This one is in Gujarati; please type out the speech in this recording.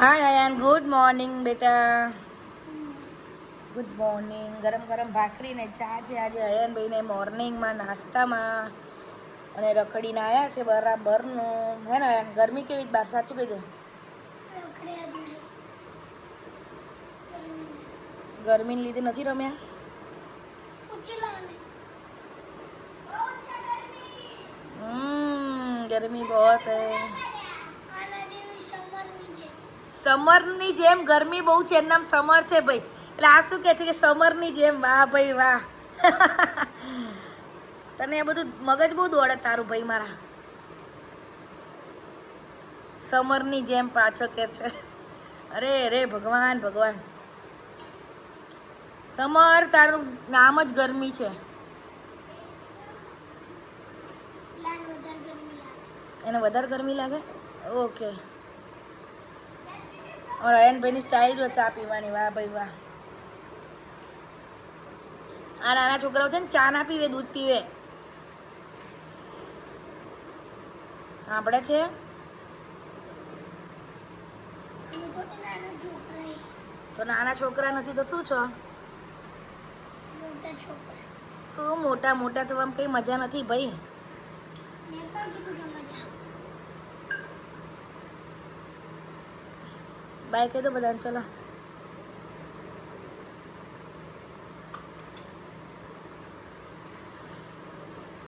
હાય અયાન, ગુડ મોર્નિંગ બેટા. Good morning. ગરમ ગરમ ભાખરી ને ચા છે આજે અયાનભાઈને મોર્નિંગમાં નાસ્તામાં. અને રખડીને આવ્યા છે બરાબરનું. હે ને અયાન, ગરમી કેવી બહાર? સાચું કહી દે. ગરમીને લીધે નથી રમ્યા? ગરમી બહુ હૈ. સમરની જેમ ગરમી બહુ છે, એનું નામ સમર છે ભાઈ. એટલે આ શું કહે છે કે સમરની જેમ? વાહ ભાઈ વાહ. તને એ બધું મગજ બહુ દોડે તારું ભાઈ મારા. સમરની જેમ પાછો કે છે. અરે અરે ભગવાન ભગવાન. સમર તારું નામ જ ગરમી છે. એને વધારે ગરમી લાગે? ઓકે. और અયનભાઈની સ્ટાઇલ જો ચા પીવાની. વાહ ભાઈ વાહ. આ નાના છોકરાઓ છે ને ચા ના પીવે, દૂધ પીવે. આપણે છે તો નાના છોકરા નથી તો શું છો? શું મોટા મોટા થવામાં કઈ મજા નથી ભાઈ. બાય કહી દો બધાને. ચલો.